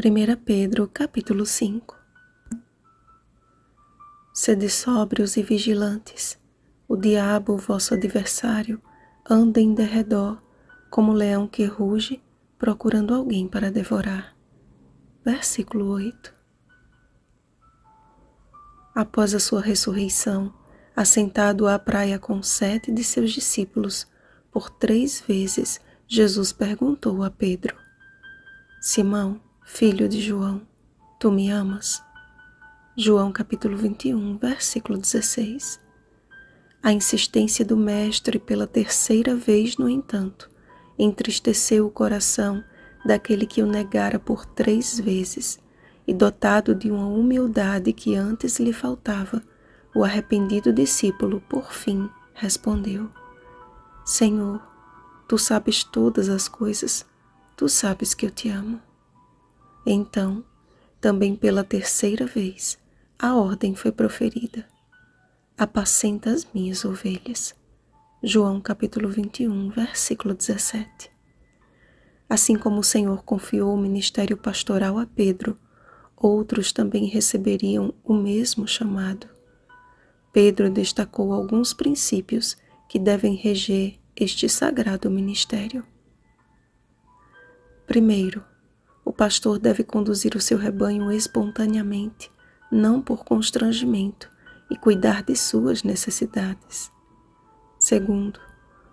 1 Pedro, capítulo 5. Sede sóbrios e vigilantes. O diabo, vosso adversário, anda em derredor, como leão que ruge, procurando alguém para devorar. Versículo 8. Após a sua ressurreição, assentado à praia com 7 de seus discípulos, por 3 vezes Jesus perguntou a Pedro: Simão, filho de João, tu me amas? João capítulo 21, versículo 16. A insistência do mestre pela 3ª vez, no entanto, entristeceu o coração daquele que o negara por 3 vezes, e dotado de uma humildade que antes lhe faltava, o arrependido discípulo, por fim, respondeu: Senhor, tu sabes todas as coisas, tu sabes que eu te amo. Então, também pela 3ª vez, a ordem foi proferida: apacenta as minhas ovelhas. João capítulo 21, versículo 17. Assim como o Senhor confiou o ministério pastoral a Pedro, outros também receberiam o mesmo chamado. Pedro destacou alguns princípios que devem reger este sagrado ministério. Primeiro, o pastor deve conduzir o seu rebanho espontaneamente, não por constrangimento, e cuidar de suas necessidades. Segundo,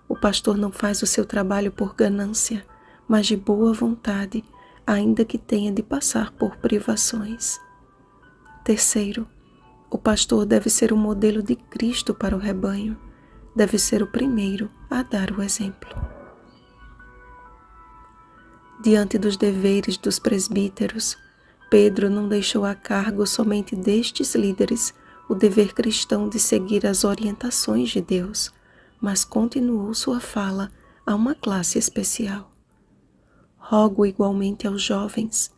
o pastor não faz o seu trabalho por ganância, mas de boa vontade, ainda que tenha de passar por privações. Terceiro, o pastor deve ser o modelo de Cristo para o rebanho, deve ser o primeiro a dar o exemplo. Diante dos deveres dos presbíteros, Pedro não deixou a cargo somente destes líderes o dever cristão de seguir as orientações de Deus, mas continuou sua fala a uma classe especial. Rogo igualmente aos jovens,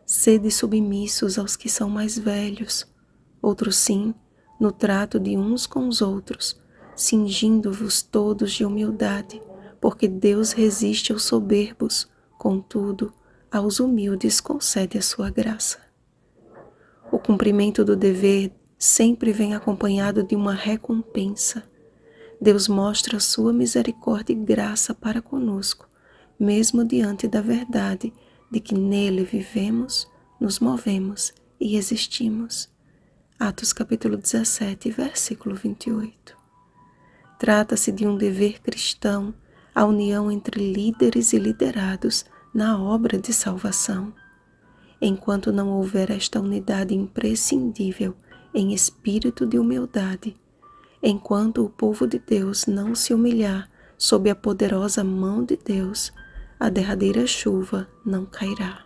sede submissos aos que são mais velhos, outros sim, no trato de uns com os outros, cingindo-vos todos de humildade, porque Deus resiste aos soberbos, contudo, aos humildes concede a sua graça. O cumprimento do dever sempre vem acompanhado de uma recompensa. Deus mostra a sua misericórdia e graça para conosco, mesmo diante da verdade de que nele vivemos, nos movemos e existimos. Atos capítulo 17, versículo 28. Trata-se de um dever cristão, a união entre líderes e liderados na obra de salvação. Enquanto não houver esta unidade imprescindível em espírito de humildade, enquanto o povo de Deus não se humilhar sob a poderosa mão de Deus, a derradeira chuva não cairá.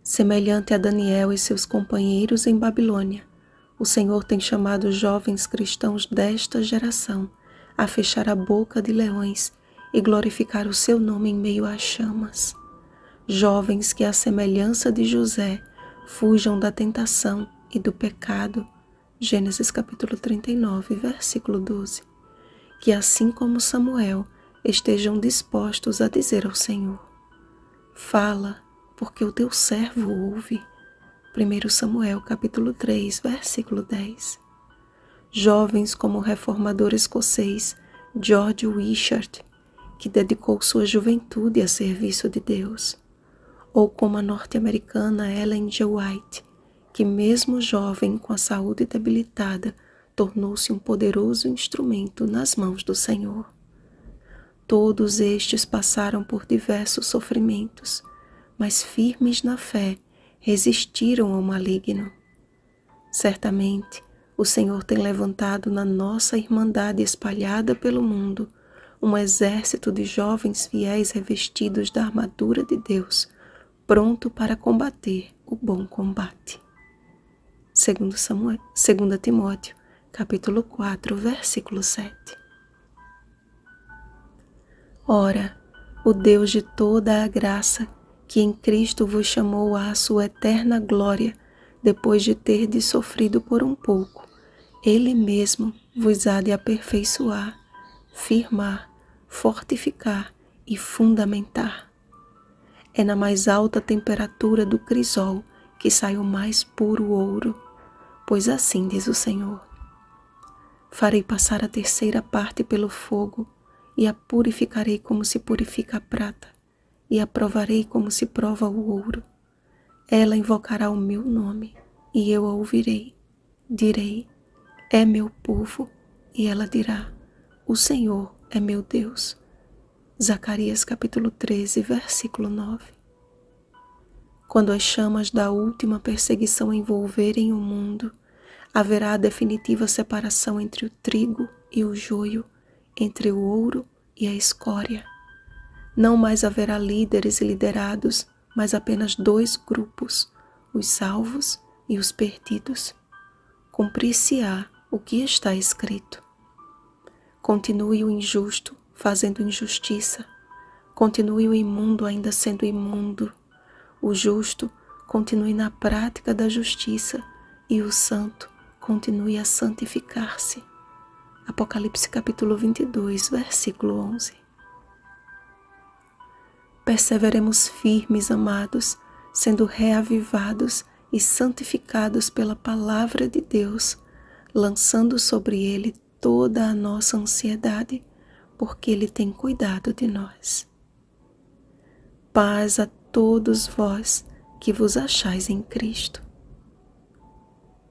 Semelhante a Daniel e seus companheiros em Babilônia, o Senhor tem chamado os jovens cristãos desta geração a fechar a boca de leões e glorificar o seu nome em meio às chamas. Jovens que, à semelhança de José, fujam da tentação e do pecado. Gênesis capítulo 39, versículo 12. Que, assim como Samuel, estejam dispostos a dizer ao Senhor: fala, porque o teu servo ouve. 1 Samuel capítulo 3, versículo 10. Jovens como o reformador escocês George Wishart, que dedicou sua juventude a serviço de Deus, ou como a norte-americana Ellen G. White, que mesmo jovem com a saúde debilitada, tornou-se um poderoso instrumento nas mãos do Senhor. Todos estes passaram por diversos sofrimentos, mas firmes na fé, resistiram ao maligno. Certamente, o Senhor tem levantado na nossa irmandade espalhada pelo mundo um exército de jovens fiéis revestidos da armadura de Deus, pronto para combater o bom combate. 2 Timóteo, capítulo 4, versículo 7. Ora, o Deus de toda a graça, que em Cristo vos chamou à sua eterna glória, depois de terdes sofrido por um pouco, Ele mesmo vos há de aperfeiçoar, firmar, fortificar e fundamentar. É na mais alta temperatura do crisol que sai o mais puro ouro, pois assim diz o Senhor: farei passar a terceira parte pelo fogo, e a purificarei como se purifica a prata, e a provarei como se prova o ouro. Ela invocará o meu nome, e eu a ouvirei. Direi: é meu povo, e ela dirá: o Senhor é meu Deus. Zacarias capítulo 13, versículo 9. Quando as chamas da última perseguição envolverem o mundo, haverá a definitiva separação entre o trigo e o joio, entre o ouro e a escória. Não mais haverá líderes e liderados, mas apenas dois grupos, os salvos e os perdidos. Cumprir-se-á o que está escrito. Continue o injusto fazendo injustiça. Continue o imundo ainda sendo imundo. O justo continue na prática da justiça e o santo continue a santificar-se. Apocalipse capítulo 22, versículo 11. Perseveremos firmes, amados, sendo reavivados e santificados pela palavra de Deus, lançando sobre ele toda a nossa ansiedade, porque ele tem cuidado de nós. Paz a todos vós que vos achais em Cristo.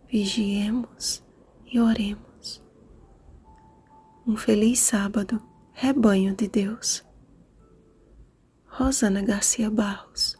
Vigiemos e oremos. Um feliz sábado, rebanho de Deus. Rosana Garcia Barros.